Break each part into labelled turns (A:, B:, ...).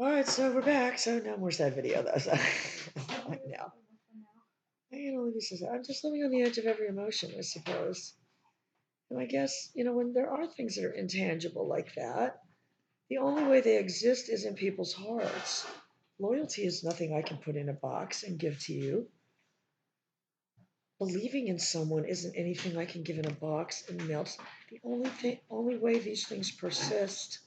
A: All right, so we're back. So no more sad video though. So no, I'm just living on the edge of every emotion, I suppose. And I guess when there are things that are intangible like that, the only way they exist is in people's hearts. Loyalty is nothing I can put in a box and give to you. Believing in someone isn't anything I can give in a box and mail. Only way these things persist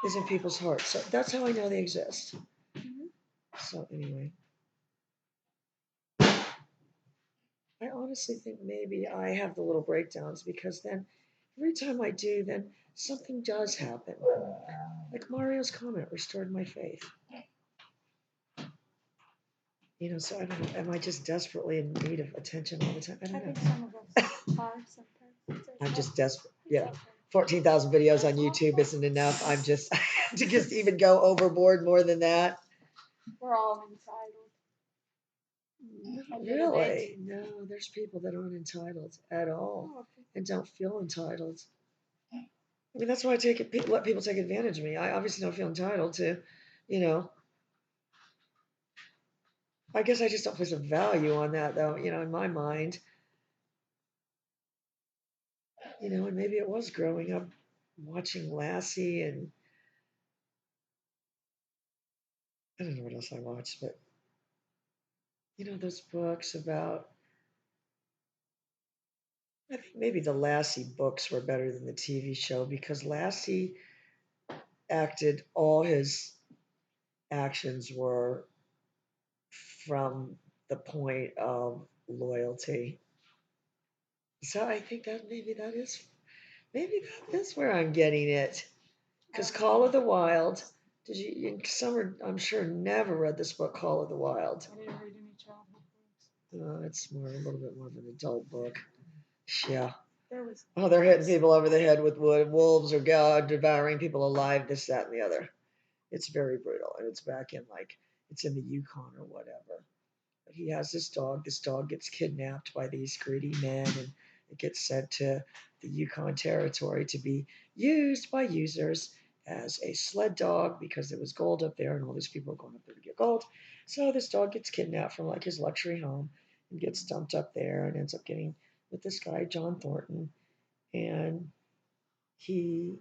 A: is in people's hearts. So that's how I know they exist. So anyway, I honestly think maybe I have the little breakdowns because then every time I do, then something does happen. Like Mario's comment restored my faith. So I don't know. Am I just desperately in need of attention all the time? I don't know.
B: think some of us are sometimes.
A: I'm just desperate. Yeah. 14,000 videos on YouTube isn't enough. I'm just to just even go overboard more than that.
B: We're all entitled.
A: Really? No, there's people that aren't entitled at all and don't feel entitled. I mean, that's why let people take advantage of me. I obviously don't feel entitled to, you know. I guess I just don't place a value on that, though. In my mind, and maybe it was growing up watching Lassie, and I don't know what else I watched, but those books about. I think maybe the Lassie books were better than the TV show because Lassie acted all his actions were from the point of loyalty. So I think that maybe that is where I'm getting it. Because Call of the Wild, did you? Summer, I'm sure, never read this book, Call of the Wild.
B: I didn't read any childhood books.
A: It's a little bit more of an adult book. Yeah.
B: There was.
A: Oh, they're hitting people over the head with wood. Wolves are devouring people alive. This, that, and the other. It's very brutal, and it's back in it's in the Yukon or whatever. But he has this dog. This dog gets kidnapped by these greedy men, and it gets sent to the Yukon Territory to be used by users as a sled dog because there was gold up there, and all these people are going up there to get gold. So this dog gets kidnapped from his luxury home and gets dumped up there, and ends up getting with this guy John Thornton, and he,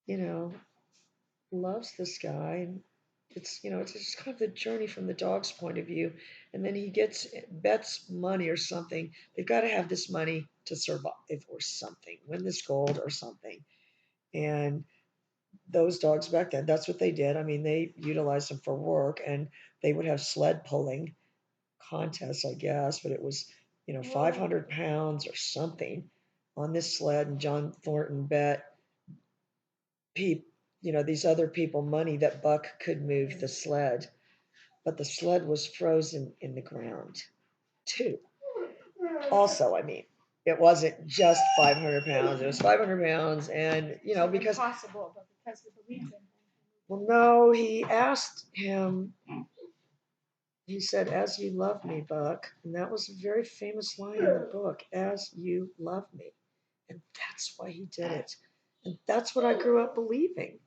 A: you know, loves this guy, and it's just kind of the journey from the dog's point of view, and then he bets money or something. They've got to have this money to survive or something, win this gold or something. And those dogs back then, that's what they did. I mean, they utilized them for work, and they would have sled pulling contests, I guess, but it was 500 pounds or something on this sled, and John Thornton bet peop, these other people money that Buck could move the sled, but the sled was frozen in the ground too. Also, I mean, it wasn't just 500 pounds; it was 500 pounds, and because
B: Impossible, but because he believed in him.
A: well, no, he asked him. He said, "As you love me, Buck," and that was a very famous line in the book. "As you love me," and that's why he did it, and that's what I grew up believing.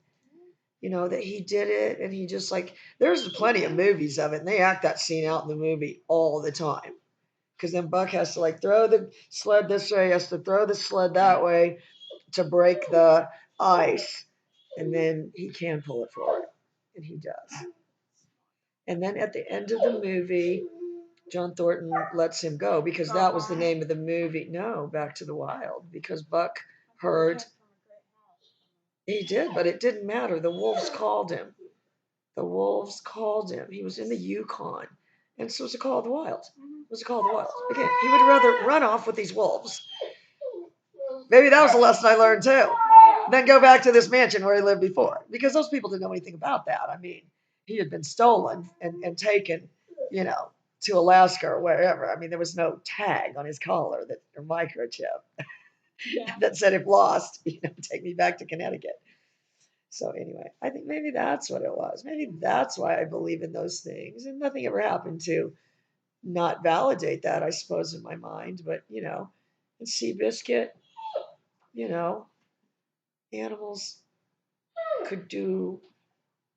A: That he did it, and he just there's plenty of movies of it, and they act that scene out in the movie all the time. Because then Buck has to throw the sled this way, he has to throw the sled that way to break the ice, and then he can pull it forward, and he does. And then at the end of the movie, John Thornton lets him go because that was the name of the movie. No, Back to the Wild, because Buck heard. He did, but it didn't matter. The wolves called him. The wolves called him. He was in the Yukon. And so it was a call of the wild. It was a call of the wild. Again, he would rather run off with these wolves. Maybe that was the lesson I learned too. Then go back to this mansion where he lived before. Because those people didn't know anything about that. I mean, he had been stolen and taken, to Alaska or wherever. I mean, there was no tag on his collar or microchip that said if lost, take me back to Connecticut. So anyway, I think maybe that's what it was. Maybe that's why I believe in those things. And nothing ever happened to not validate that, I suppose, in my mind. But, and Seabiscuit, animals could do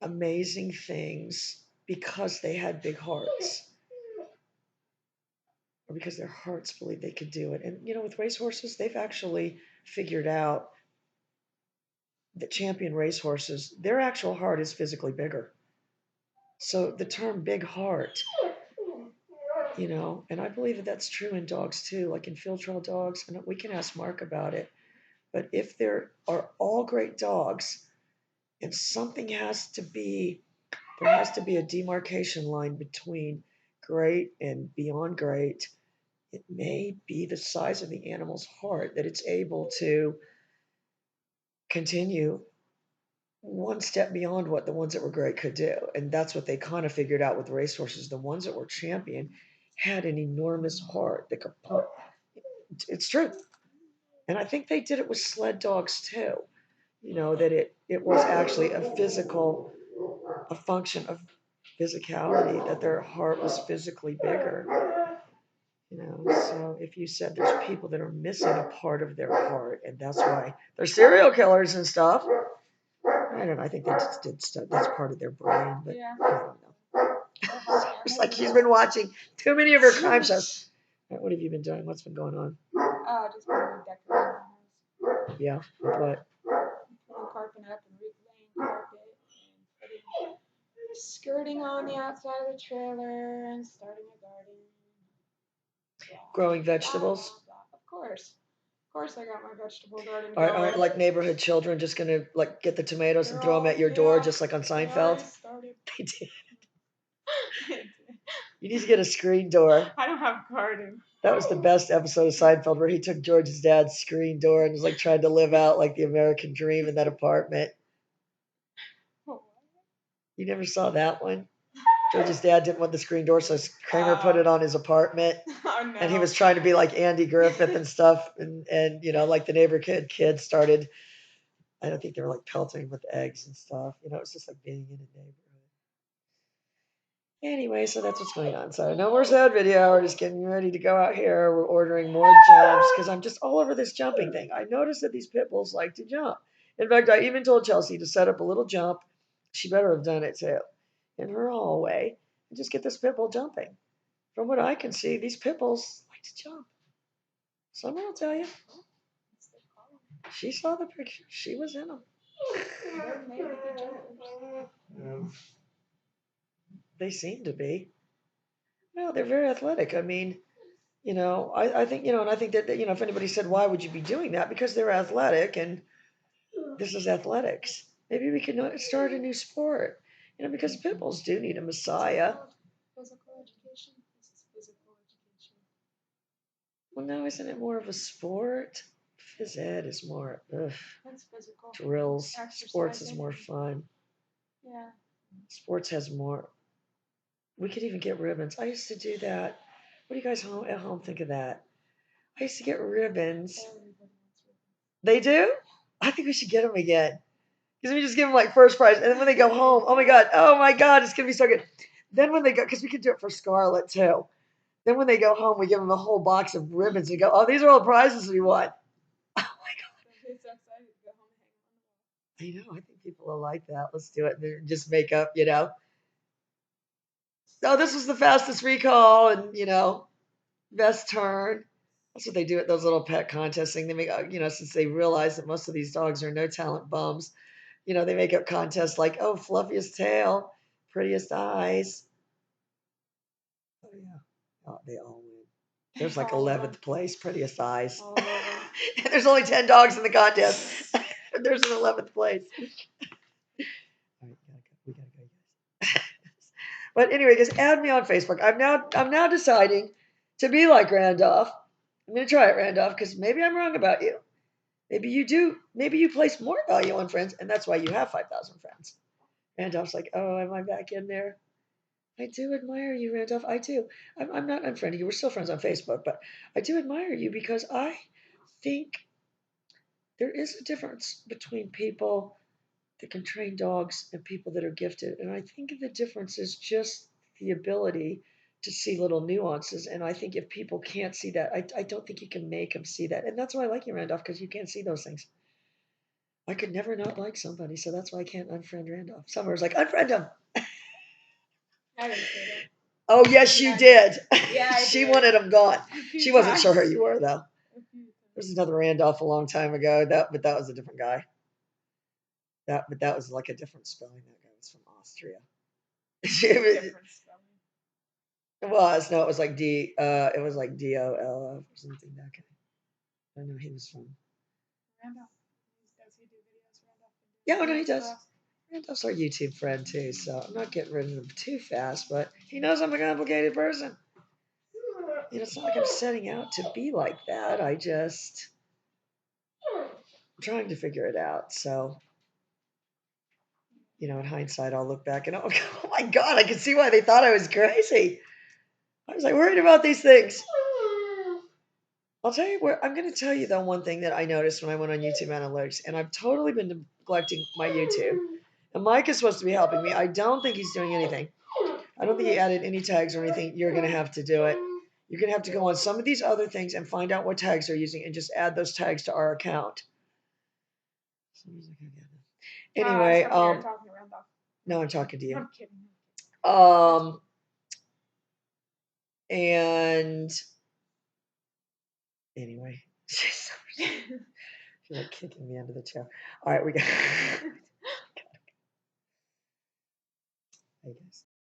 A: amazing things because they had big hearts, or because their hearts believed they could do it. And with racehorses, they've actually figured out that champion racehorses, their actual heart is physically bigger. So the term big heart, and I believe that that's true in dogs too, like in field trial dogs, and we can ask Mark about it. But if there are all great dogs and there has to be a demarcation line between great and beyond great, it may be the size of the animal's heart that it's able to continue one step beyond what the ones that were great could do. And that's what they kind of figured out with racehorses. The ones that were champion had an enormous heart that could pump. It's true. And I think they did it with sled dogs too. That it was actually a function of physicality, that their heart was physically bigger. So if you said there's people that are missing a part of their heart, and that's why they're serial killers and stuff. I don't know. I think they just did stuff. That's part of their brain, but
B: Yeah.
A: I don't know. It's like she's been watching too many of her crime shows. What have you been doing? What's been going on?
B: Just been decorating the house.
A: Yeah, with what?
B: Putting carpet up and laying carpet and putting skirting on the outside of the trailer and starting a garden.
A: Growing vegetables?
B: Blah, blah, blah. Of course I got my vegetable garden
A: Aren't
B: going.
A: like neighborhood children just gonna like get the tomatoes and throw them at your door just like on Seinfeld? They did. You need to get a screen door.
B: I don't have a garden.
A: That was the best episode of Seinfeld, where he took George's dad's screen door and was like trying to live out like the American dream in that apartment. You never saw that one? George's dad didn't want the screen door, so Kramer put it on his apartment.
B: Oh, no.
A: And he was trying to be like Andy Griffith and stuff. And like the neighborhood kids started, I don't think they were like pelting with eggs and stuff. It was just like being in a neighborhood. Anyway, so that's what's going on. So no more sad video. We're just getting ready to go out here. We're ordering more jumps because I'm just all over this jumping thing. I noticed that these pit bulls like to jump. In fact, I even told Chelsea to set up a little jump. She better have done it too, in her hallway, and just get this pit bull jumping. From what I can see, these pit bulls like to jump. Someone will tell you. She saw the picture. She was in them. They seem to be. No, they're very athletic. I mean, I think, and I think that, if anybody said, why would you be doing that? Because they're athletic, and this is athletics. Maybe we can start a new sport, because pit bulls do need a messiah.
B: Physical education. This is physical education.
A: Well, now isn't it more of a sport? Phys ed is more,
B: That's physical.
A: Drills. Sports is more fun.
B: Yeah.
A: Sports has more. We could even get ribbons. I used to do that. What do you guys at home think of that? I used to get ribbons. They do? I think we should get them again. Because we just give them like first prize. And then when they go home, oh my God, it's going to be so good. Then when they go, because we could do it for Scarlett too. Then when they go home, we give them a whole box of ribbons and go, oh, these are all the prizes we won. Oh my God. I know. I think people will like that. Let's do it. And just make up, Oh, this was the fastest recall and, best turn. That's what they do at those little pet contests thing. They make, since they realize that most of these dogs are no talent bums, they make up contests like, oh, fluffiest tail, prettiest eyes. Oh, yeah. Oh, they all win. There's like 11th place, prettiest eyes. And there's only 10 dogs in the contest. There's an 11th place. All right, we gotta go, guys. But anyway, just add me on Facebook. I'm now deciding to be like Randolph. I'm gonna try it, Randolph, because maybe I'm wrong about you. Maybe you do. Maybe you place more value on friends, and that's why you have 5,000 friends. Randolph's like, oh, am I back in there? I do admire you, Randolph. I do. I'm not unfriending you. We're still friends on Facebook, but I do admire you because I think there is a difference between people that can train dogs and people that are gifted. And I think the difference is just the ability to see little nuances. And I think if people can't see that, I don't think you can make them see that. And that's why I like you, Randolph, because you can't see those things. I could never not like somebody, so that's why I can't unfriend Randolph. Summer's like, unfriend him.
B: I didn't say that.
A: Oh, yes, you
B: Yeah, I
A: did.
B: Yeah, I
A: She
B: did.
A: wanted him gone.
B: A few
A: She wasn't sure who
B: times.
A: you were, though.
B: A few times.
A: There's another Randolph a long time ago. But that was a different guy. But that was like a different spelling. That guy was from Austria. It
B: Different spelling.
A: was no, it was like it was like DOLF or something. That guy. I don't know. He was from.
B: Randolph. Does he do videos? Randolph can do
A: Yeah, no, he
B: videos
A: does.
B: for us.
A: Randolph's our YouTube friend too, so I'm not getting rid of him too fast. But he knows I'm a complicated person. It's not like I'm setting out to be like that. I'm trying to figure it out. So, in hindsight, I'll look back and oh my God, I can see why they thought I was crazy. I was like worried about these things. I'll tell you where I'm going to tell you though one thing that I noticed when I went on YouTube Analytics, and I've totally been neglecting my YouTube. And Mike is supposed to be helping me. I don't think he's doing anything. I don't think he added any tags or anything. You're going to have to do it. You're going to have to go on some of these other things and find out what tags they're using and just add those tags to our account. Anyway,
B: You're talking to Randolph.
A: no, I'm talking to you.
B: I'm kidding.
A: And anyway, she's like kicking me under the chair. All right, we got.